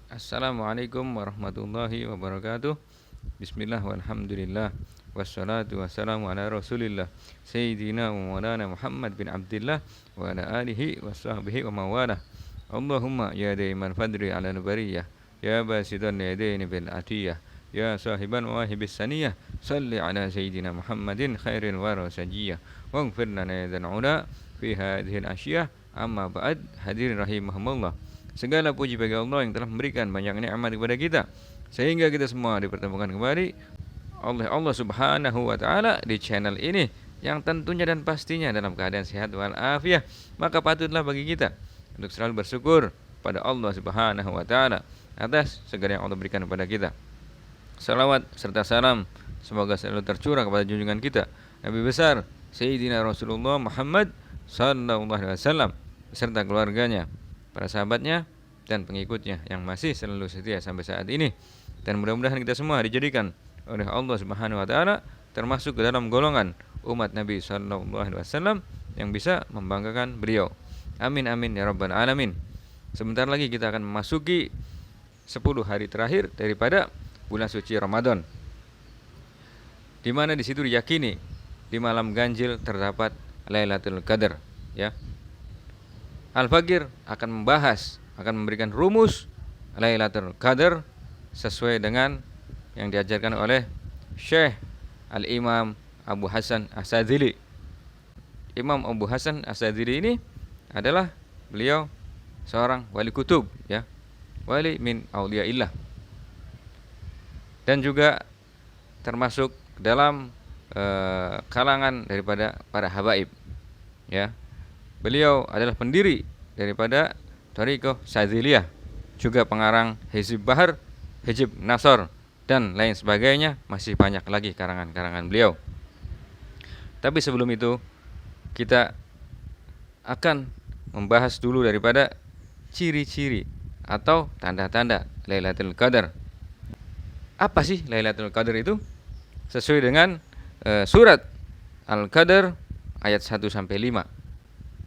Assalamualaikum warahmatullahi wabarakatuh. Bismillah walhamdulillah wassalatu wassalamu ala rasulillah Sayyidina wa maulana Muhammad bin Abdillah wa ala alihi wa sahbihi wa mawalah. Allahumma ya daiman fadri ala nabariyah, ya basitan yadaini bil atiyah, ya sahiban wahibis saniyah, salli ala Sayyidina Muhammadin khairil wara sajiyah, waghfir lana ya dzal ula fi hadhil asyiyah. Amma ba'd, hadirin rahimahumullah. Segala puji bagi Allah yang telah memberikan banyak nikmat kepada kita sehingga kita semua dipertemukan kembali oleh Allah Subhanahu wa taala di channel ini yang tentunya dan pastinya dalam keadaan sehat wal afiah. Maka patutlah bagi kita untuk selalu bersyukur pada Allah Subhanahu wa taala atas segala yang Allah berikan kepada kita. Salawat serta salam semoga selalu tercurah kepada junjungan kita Nabi besar Sayyidina Rasulullah Muhammad sallallahu alaihi wasallam beserta keluarganya, para sahabatnya dan pengikutnya yang masih selalu setia sampai saat ini. Dan mudah-mudahan kita semua dijadikan oleh Allah Subhanahu wa taala termasuk ke dalam golongan umat Nabi sallallahu alaihi wasallam yang bisa membanggakan beliau. Amin amin ya rabbal alamin. Sebentar lagi kita akan memasuki 10 hari terakhir daripada bulan suci Ramadan, di mana di situ diyakini di malam ganjil terdapat Lailatul Qadar, ya. Al-Faqir akan memberikan rumus Lailatul Qadar sesuai dengan yang diajarkan oleh Syekh Al-Imam Abu Hasan As-Sadzili. Imam Abu Hasan As-Sadzili ini adalah beliau seorang wali kutub, ya, wali min auliyaillah, dan juga termasuk dalam kalangan daripada para habaib, ya. Beliau adalah pendiri daripada Thariqah Sadziliyah, juga pengarang Hizib Bahar, Hizib Nasr, dan lain sebagainya. Masih banyak lagi karangan-karangan beliau. Tapi sebelum itu kita akan membahas dulu daripada ciri-ciri atau tanda-tanda Lailatul Qadar. Apa sih Lailatul Qadar itu? Sesuai dengan surat Al-Qadar ayat 1 sampai 5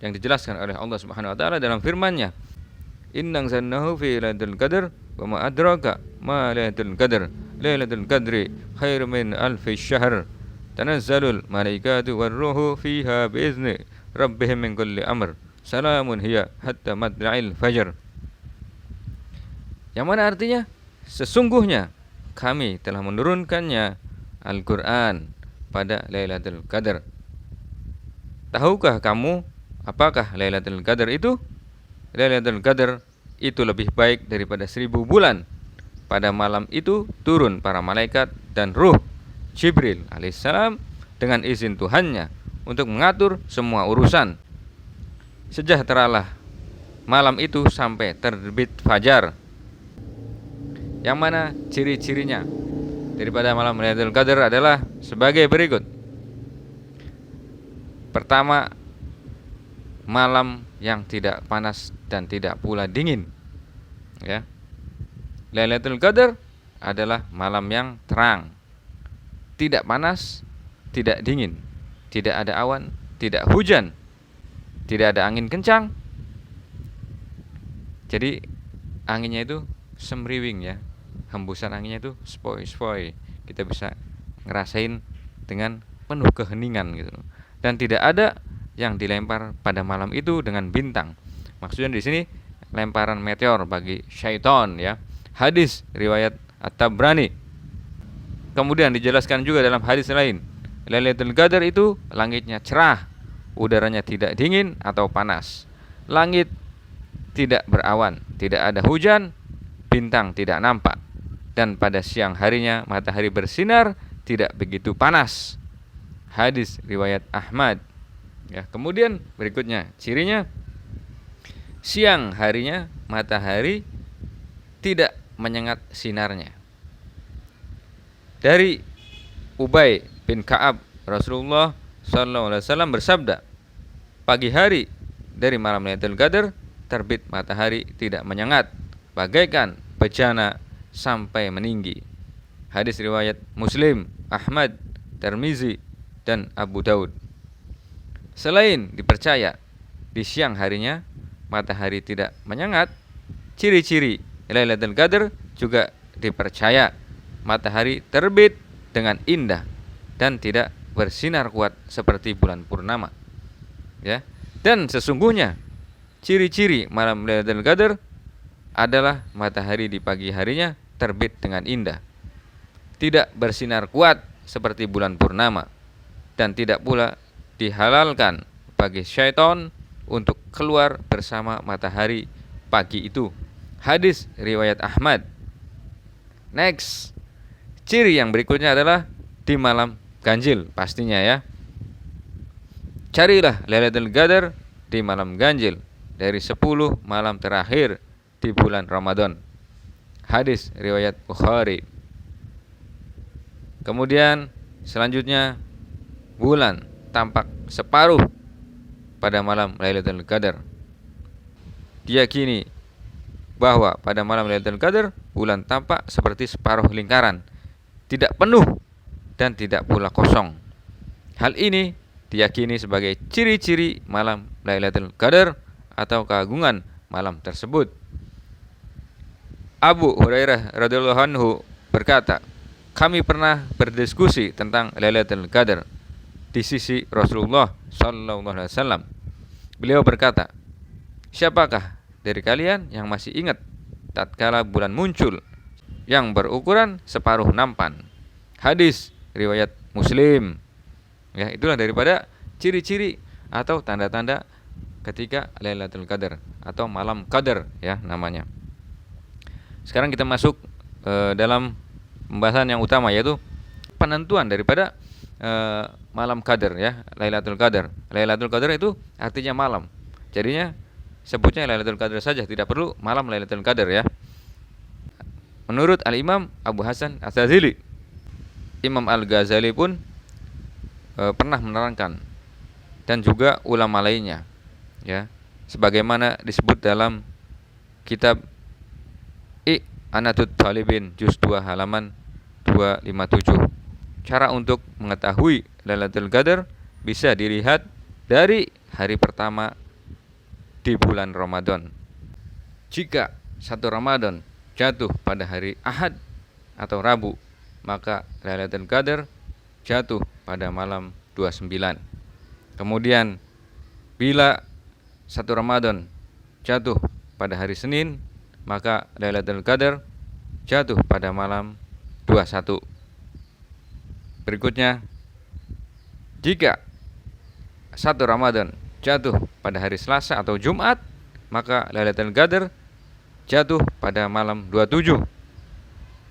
yang dijelaskan oleh Allah Subhanahu wa taala dalam firman-Nya, "Inna zannahu fi lailatul qadar wa ma adraka ma lailatul qadar. Lailatul qadri khairum min alfi syahr. Tanazzalul malaikatu war ruhu fiha biizni rabbihim min kulli amr. Salamun hiya hatta matla'il fajr." Yang mana artinya sesungguhnya kami telah menurunkannya Al-Qur'an pada Lailatul Qadar. Tahukah kamu apakah Lailatul Qadar itu? Lailatul Qadar itu lebih baik daripada 1000 bulan. Pada malam itu turun para malaikat dan ruh Jibril alaihissalam dengan izin Tuhannya untuk mengatur semua urusan. Sejahteralah malam itu sampai terbit fajar. Yang mana ciri-cirinya daripada malam Lailatul Qadar adalah sebagai berikut. Pertama, malam yang tidak panas dan tidak pula dingin, ya. Lailatul Qadar adalah malam yang terang, tidak panas, tidak dingin, tidak ada awan, tidak hujan, tidak ada angin kencang. Jadi anginnya itu semriwing, ya. Hembusan anginnya itu spoi-spoi. Kita bisa ngerasain dengan penuh keheningan gitu. Dan tidak ada yang dilempar pada malam itu dengan bintang. Maksudnya di sini lemparan meteor bagi syaitan, ya. Hadis riwayat At-Tabrani. Kemudian dijelaskan juga dalam hadis lain, Lailatul Qadar itu langitnya cerah, udaranya tidak dingin atau panas, langit tidak berawan, tidak ada hujan, bintang tidak nampak, dan pada siang harinya matahari bersinar, tidak begitu panas. Hadis riwayat Ahmad. Ya, kemudian berikutnya cirinya, siang harinya matahari tidak menyengat sinarnya. Dari Ubay bin Ka'ab, Rasulullah sallallahu alaihi wasallam bersabda, pagi hari dari malam Lailatul Qadar terbit matahari tidak menyengat, bagaikan bejana sampai meninggi. Hadis riwayat Muslim, Ahmad, Tirmizi, dan Abu Daud. Selain dipercaya di siang harinya matahari tidak menyengat, ciri-ciri Lailatul Qadar juga dipercaya matahari terbit dengan indah dan tidak bersinar kuat seperti bulan purnama, ya. Dan sesungguhnya ciri-ciri malam Lailatul Qadar adalah matahari di pagi harinya terbit dengan indah, tidak bersinar kuat seperti bulan purnama, dan tidak pula dihalalkan bagi syaitan untuk keluar bersama matahari pagi itu. Hadis riwayat Ahmad. Next, ciri yang berikutnya adalah di malam ganjil pastinya, ya. Carilah Lailatul Qadar di malam ganjil dari 10 malam terakhir di bulan Ramadan. Hadis riwayat Bukhari. Kemudian selanjutnya, bulan tampak separuh pada malam Lailatul Qadar. Diyakini bahwa pada malam Lailatul Qadar bulan tampak seperti separuh lingkaran, tidak penuh dan tidak pula kosong. Hal ini diyakini sebagai ciri-ciri malam Lailatul Qadar atau keagungan malam tersebut. Abu Hurairah radhiyallahu anhu berkata, kami pernah berdiskusi tentang Lailatul Qadar di sisi Rasulullah sallallahu alaihi wasallam. Beliau berkata, siapakah dari kalian yang masih ingat tatkala bulan muncul yang berukuran separuh nampan? Hadis riwayat Muslim. Ya, itulah daripada ciri-ciri atau tanda-tanda ketika Lailatul Qadar atau malam Qadar, ya namanya. Sekarang kita masuk dalam pembahasan yang utama, yaitu penentuan daripada malam Qadar, ya, Lailatul Qadar. Lailatul Qadar itu artinya malam. Jadinya sebutnya Lailatul Qadar saja, tidak perlu malam Lailatul Qadar, ya. Menurut Al-Imam Abu Hasan As-Sadzili, Imam Al-Ghazali pun pernah menerangkan, dan juga ulama lainnya, ya, sebagaimana disebut dalam kitab I'anatul Talibin juz 2 halaman 257. Cara untuk mengetahui Lailatul Qadar bisa dilihat dari hari pertama di bulan Ramadan. Jika 1 Ramadan jatuh pada hari Ahad atau Rabu, maka Lailatul Qadar jatuh pada malam 29. Kemudian bila 1 Ramadan jatuh pada hari Senin, maka Lailatul Qadar jatuh pada malam 21. Berikutnya, jika 1 Ramadan jatuh pada hari Selasa atau Jumat, maka Lailatul Qadar jatuh pada malam 27.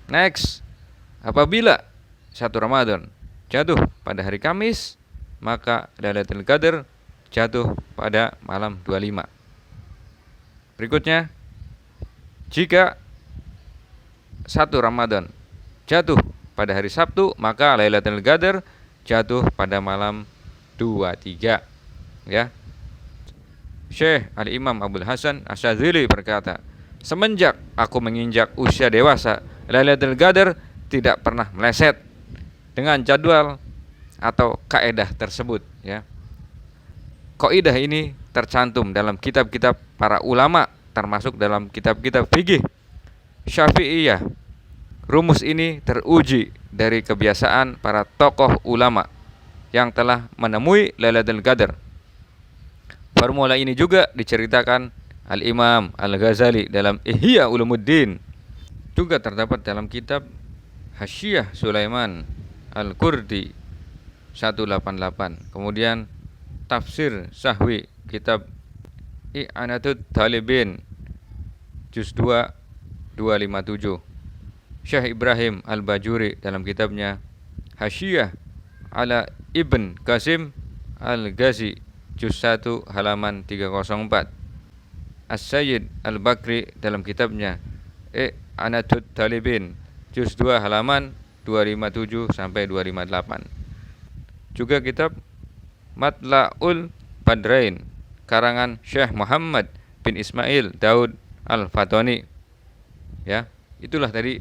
Next, apabila 1 Ramadan jatuh pada hari Kamis, maka Lailatul Qadar jatuh pada malam 25. Berikutnya, jika 1 Ramadan jatuh pada hari Sabtu, maka Lailatul Qadar jatuh pada malam 23, ya. Syekh Al-Imam Abdul Hasan Asy-Syadzili berkata, semenjak aku menginjak usia dewasa, Lailatul Qadar tidak pernah meleset dengan jadwal atau kaedah tersebut, ya. Kaidah ini tercantum dalam kitab-kitab para ulama, termasuk dalam kitab-kitab fikih Syafi'iyah. Rumus ini teruji dari kebiasaan para tokoh ulama yang telah menemui Lailatul Qadar. Formula ini juga diceritakan Al-Imam Al-Ghazali dalam Ihya Ulumuddin. Juga terdapat dalam kitab Hasyiah Sulaiman Al-Qurdi 188. Kemudian Tafsir Sahwi kitab I'anatul Talibin juz 2 257. Syekh Ibrahim Al-Bajuri dalam kitabnya Hasyiah ala Ibn Qasim Al-Ghazi juz 1 halaman 304. As-Sayyid Al-Bakri dalam kitabnya I'anatul Talibin juz 2 halaman 257 sampai 258. Juga kitab Matla'ul Badrain karangan Syekh Muhammad bin Ismail Daud Al-Fatoni, ya. Itulah dari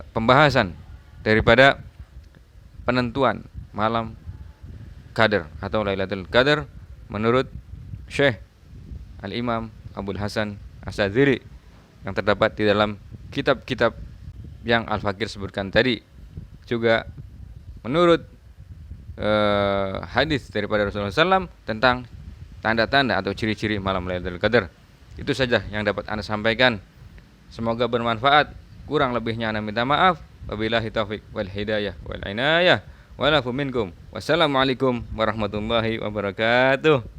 pembahasan daripada penentuan malam Qadar atau Lailatul Qadar menurut Syekh Al-Imam Abdul Hasan Asy-Syadzili yang terdapat di dalam kitab-kitab yang Al-Fakir sebutkan tadi. Juga menurut hadis daripada Rasulullah SAW tentang tanda-tanda atau ciri-ciri malam Lailatul Qadar. Itu saja yang dapat Anda sampaikan. Semoga bermanfaat. Kurang lebihnya Anda minta maaf. Wabillahi taufiq wal hidayah wal inayah. Walafu minkum. Wassalamualaikum warahmatullahi wabarakatuh.